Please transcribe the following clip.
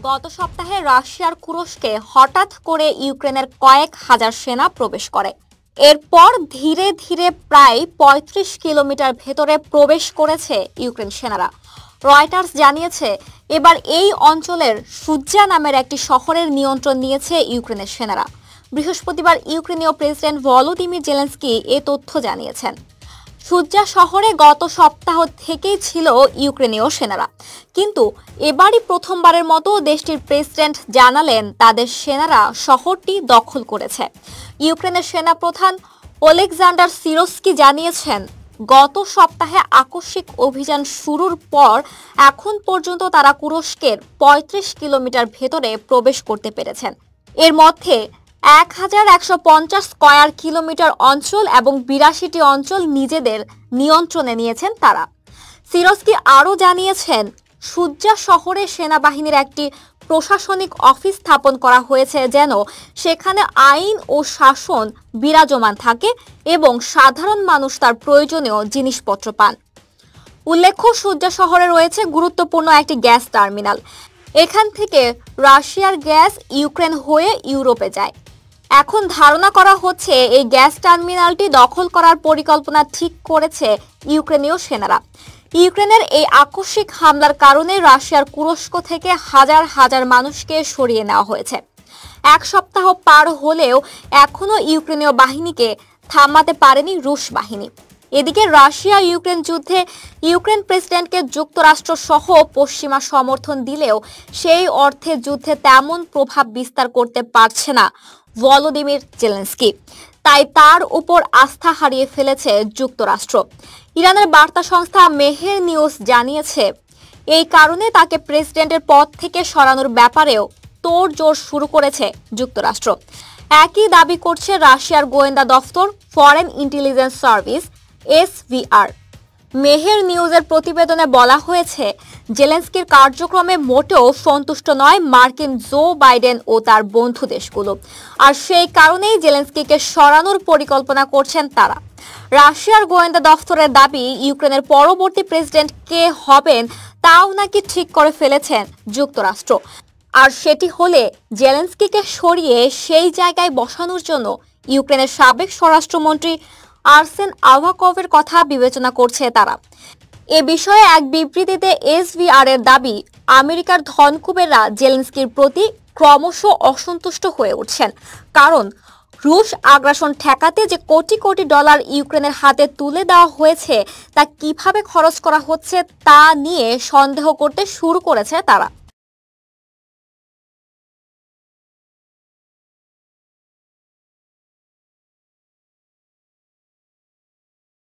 গত সপ্তাহে রাশিয়ার কুরস্কে হঠাৎ করে ইউক্রেনের কয়েক হাজার সেনা প্রবেশ করে। এরপর ধীরে ধীরে প্রায় ৩৫ কিলোমিটার ভেতরে প্রবেশ করেছে ইউক্রেন সেনারা। রয়টার্স জানিয়েছে, এবার এই অঞ্চলের সুজ্জা নামের একটি শহরের নিয়ন্ত্রণ নিয়েছে ইউক্রেনের সেনারা। বৃহস্পতিবার ইউক্রেনীয় প্রেসিডেন্ট ভলোদিমির জেলেনস্কি এ তথ্য জানিয়েছেন। সুজ্জা শহরে গত সপ্তাহ থেকেই ছিল ইউক্রেনীয় সেনারা, কিন্তু এবারই প্রথমবারের মতো দেশটির প্রেসিডেন্ট জানালেন তাদের সেনারা শহরটি দখল করেছে। ইউক্রেনের সেনাপ্রধান ওলেকজান্ডার সিরস্কি জানিয়েছেন, গত সপ্তাহে আকস্মিক অভিযান শুরুর পর এখন পর্যন্ত তারা কুরস্কের ৩৫ কিলোমিটার ভেতরে প্রবেশ করতে পেরেছেন। এর মধ্যে ১,১৫০ স্কয়ার কিলোমিটার অঞ্চল এবং ৮২টি অঞ্চল নিজেদের নিয়ন্ত্রণে নিয়েছেন তারা। সিরস্কি আরও জানিয়েছেন, সুজ্জা শহরে সেনাবাহিনীর একটি প্রশাসনিক অফিস স্থাপন করা হয়েছে যেন সেখানে আইন ও শাসন বিরাজমান থাকে এবং সাধারণ মানুষ তার প্রয়োজনীয় জিনিসপত্র পান। উল্লেখ্য, সুজ্জা শহরে রয়েছে গুরুত্বপূর্ণ একটি গ্যাস টার্মিনাল। এখান থেকে রাশিয়ার গ্যাস ইউক্রেন হয়ে ইউরোপে যায়। এখন ধারণা করা হচ্ছে এই গ্যাস টার্মিনালটি দখল করার পরিকল্পনা ঠিক করেছে ইউক্রেনীয় সেনারা। ইউক্রেনের এই আকস্মিক হামলার কারণে রাশিয়ার কুরস্ক থেকে হাজার হাজার মানুষকে সরিয়ে নেওয়া হয়েছে। এক সপ্তাহ পার হলেও এখনও ইউক্রেনীয় বাহিনীকে থামাতে পারেনি রুশ বাহিনী। এদিকে রাশিয়া ইউক্রেন যুদ্ধে ইউক্রেন প্রেসিডেন্টকে যুক্তরাষ্ট্র সহ পশ্চিমা সমর্থন দিলেও সেই অর্থে যুদ্ধে তেমন প্রভাব বিস্তার করতে পারছে না ভলোদিমির জেলেনস্কি। তাই তার উপর আস্থা হারিয়ে ফেলেছে যুক্তরাষ্ট্র। ইরানের বার্তা সংস্থা মেহের নিউজ জানিয়েছে, এই কারণে তাকে প্রেসিডেন্টের পদ থেকে সরানোর ব্যাপারেও তোড়জোড় শুরু করেছে যুক্তরাষ্ট্র। একই দাবি করছে রাশিয়ার গোয়েন্দা দফতর foreign intelligence service SVR। Meher নিউজের প্রতিবেদনে বলা হয়েছে, জেলেনস্কির কার্যক্রমে মোটেও সন্তুষ্ট নয় মার্কিন জো বাইডেন ও তার বন্ধু দেশগুলো, আর সেই কারণেই জেলেনস্কিকে সরানোর পরিকল্পনা করছেন তারা। রাশিয়ার গোয়েন্দা দফতরের দাবি, ইউক্রেনের পরবর্তী প্রেসিডেন্ট কে হবেন তাও নাকি ঠিক করে ফেলেছেন যুক্তরাষ্ট্র। আর সেটি হলে জেলেনস্কিকে সরিয়ে সেই জায়গায় বসানোর জন্য ইউক্রেনের সাবেক স্বরাষ্ট্রমন্ত্রী আরসেন আভাকভের কথা বিবেচনা করছে তারা। এ বিষয়ে এক বিবৃতিতে SVR এর দাবি, আমেরিকার ধনকুবেররা জেলেনস্কির প্রতি ক্রমশ অসন্তুষ্ট হয়ে উঠছেন, কারণ রুশ আগ্রাসন ঠেকাতে যে কোটি কোটি ডলার ইউক্রেনের হাতে তুলে দেওয়া হয়েছে তা কিভাবে খরচ করা হচ্ছে তা নিয়ে সন্দেহ করতে শুরু করেছে তারা।